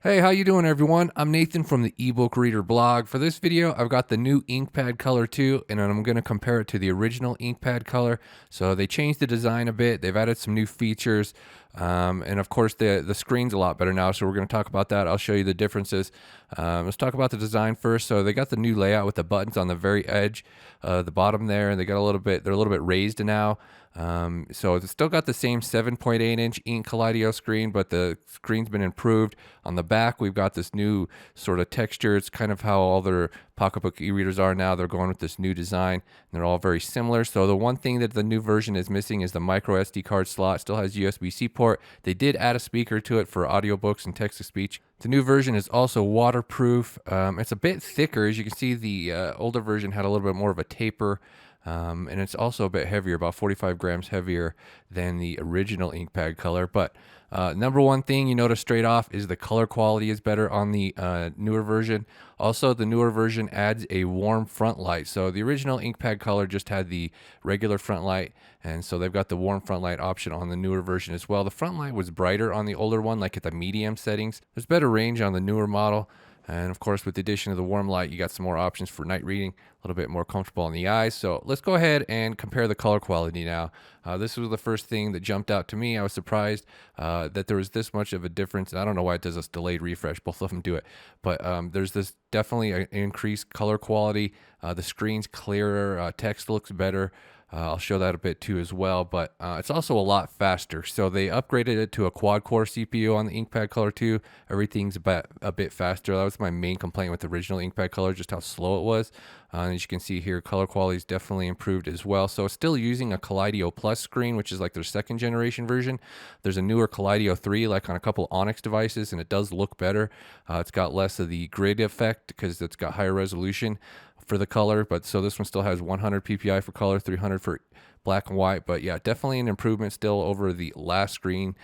Hey, how you doing everyone? I'm Nathan from the Ebook Reader blog. For this video, I've got the new InkPad color 2, and I'm going to compare it to the original InkPad color. So they changed the design a bit. They've added some new features. And of course, the screen's a lot better now, so we're going to talk about that. I'll show you the differences. Let's talk about the design first. So they got the new layout with the buttons on the very edge, the bottom there, and they're a little bit raised now. So it's still got the same 7.8-inch Ink Kaleido screen, but the screen's been improved. On the back, we've got this new sort of texture. It's kind of how all their PocketBook e-readers are now. They're going with this new design, and they're all very similar. So the one thing that the new version is missing is the micro SD card slot. It still has USB-C port. They did add a speaker to it for audiobooks and text-to-speech. The new version is also waterproof. It's a bit thicker. As you can see, the older version had a little bit more of a taper. And it's also a bit heavier, about 45 grams heavier than the original InkPad color. But number one thing you notice straight off is the color quality is better on the newer version. Also, the newer version adds a warm front light. So the original InkPad color just had the regular front light, and so they've got the warm front light option on the newer version as well. The front light was brighter on the older one, like at the medium settings. There's better range on the newer model. And of course, with the addition of the warm light, you got some more options for night reading, a little bit more comfortable on the eyes. So let's go ahead and compare the color quality now. This was the first thing that jumped out to me. I was surprised that there was this much of a difference. I don't know why it does this delayed refresh. Both of them do it. But there's this definitely an increased color quality. The screen's clearer. Text looks better. I'll show that a bit too as well, but it's also a lot faster. So they upgraded it to a quad-core CPU on the InkPad Color 2. Everything's a bit faster. That was my main complaint with the original InkPad Color, just how slow it was. As you can see here, color quality is definitely improved as well. So it's still using a Kaleido Plus screen, which is like their second generation version. There's a newer Kaleido 3, like on a couple Onyx devices, and it does look better. It's got less of the grid effect because it's got higher resolution for the color, but so this one still has 100 ppi for color, 300 for black and white. But yeah, definitely an improvement still over the last screen,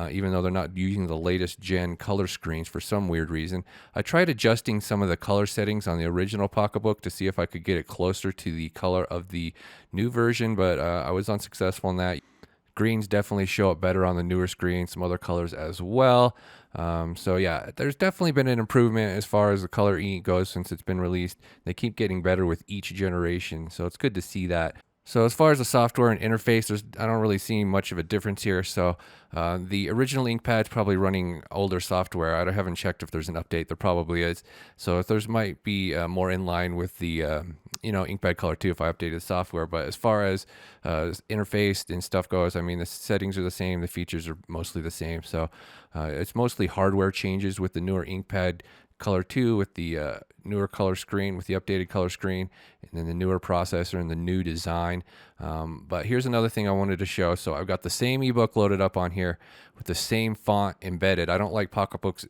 even though they're not using the latest gen color screens for some weird reason. I tried adjusting some of the color settings on the original PocketBook to see if I could get it closer to the color of the new version, but I was unsuccessful in that. Greens definitely show up better on the newer screen, some other colors as well. So yeah, there's definitely been an improvement as far as the color ink goes since it's been released. They keep getting better with each generation, so it's good to see that. So as far as the software and interface, I don't really see much of a difference here. So the original InkPad's probably running older software. I haven't checked if there's an update. There probably is. So if there's might be more in line with the InkPad Color 2 if I updated the software. But as far as interface and stuff goes, I mean, the settings are the same. The features are mostly the same. So it's mostly hardware changes with the newer InkPad Color 2 with the newer color screen, with the updated color screen, and then the newer processor and the new design. But here's another thing I wanted to show. So I've got the same ebook loaded up on here with the same font embedded. I don't like PocketBook's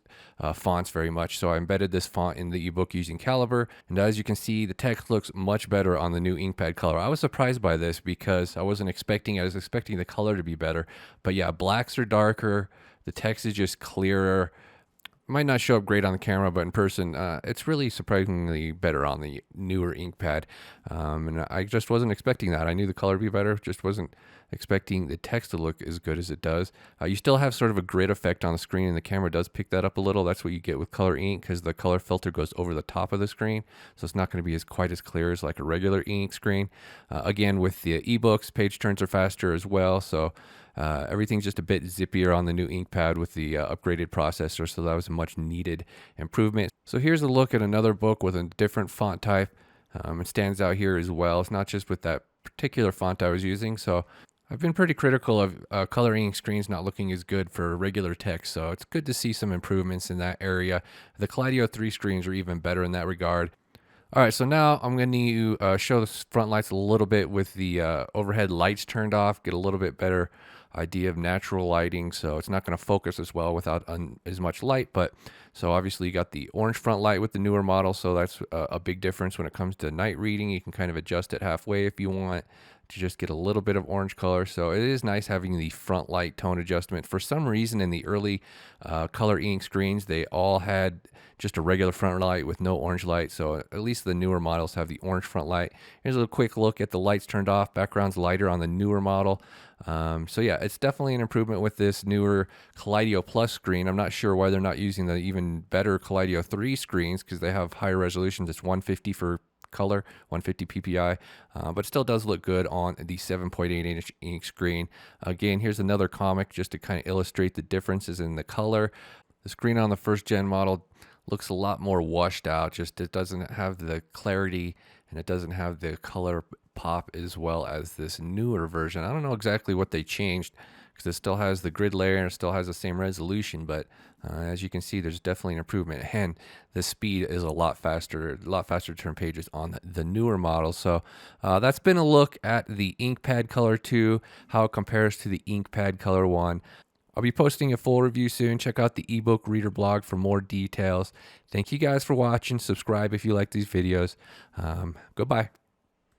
fonts very much, so I embedded this font in the ebook using Caliber. And as you can see, the text looks much better on the new InkPad color. I was surprised by this because I was expecting the color to be better. But yeah, blacks are darker. The text is just clearer. Might not show up great on the camera, but in person, it's really surprisingly better on the newer InkPad. And I just wasn't expecting that. I knew the color would be better, just wasn't expecting the text to look as good as it does. You still have sort of a grid effect on the screen, and the camera does pick that up a little. That's what you get with color ink because the color filter goes over the top of the screen, so it's not going to be quite as clear as like a regular ink screen. Again, with the ebooks, page turns are faster as well, so everything's just a bit zippier on the new InkPad with the upgraded processor, so that was a much needed improvement. So here's a look at another book with a different font type. It stands out here as well. It's not just with that particular font I was using. So I've been pretty critical of color ink screens not looking as good for regular text, so it's good to see some improvements in that area. The Kaleido 3 screens are even better in that regard. All right, so now I'm going to show the front lights a little bit with the overhead lights turned off, get a little bit better idea of natural lighting, so it's not going to focus as well without as much light. But so obviously you got the orange front light with the newer model, so that's a big difference when it comes to night reading. You can kind of adjust it halfway if you want. to just get a little bit of orange color. So it is nice having the front light tone adjustment. For some reason in the early color ink screens, they all had just a regular front light with no orange light. So at least the newer models have the orange front light. Here's a quick look at the lights turned off. Background's lighter on the newer model. So yeah, it's definitely an improvement with this newer Kaleido Plus screen. I'm not sure why they're not using the even better Kaleido 3 screens, because they have higher resolutions. It's 150 for color, 150 ppi, but still does look good on the 7.8-inch ink screen. Again, here's another comic just to kind of illustrate the differences in the color. The screen on the first gen model looks a lot more washed out. Just it doesn't have the clarity and it doesn't have the color pop as well as this newer version. I don't know exactly what they changed, because it still has the grid layer and it still has the same resolution, but as you can see, there's definitely an improvement, and the speed is a lot faster to turn pages on the newer model. So that's been a look at the InkPad Color 2, how it compares to the InkPad Color 1. I'll be posting a full review soon. Check out the ebook reader blog for more details. Thank you guys for watching. Subscribe if you like these videos. Goodbye.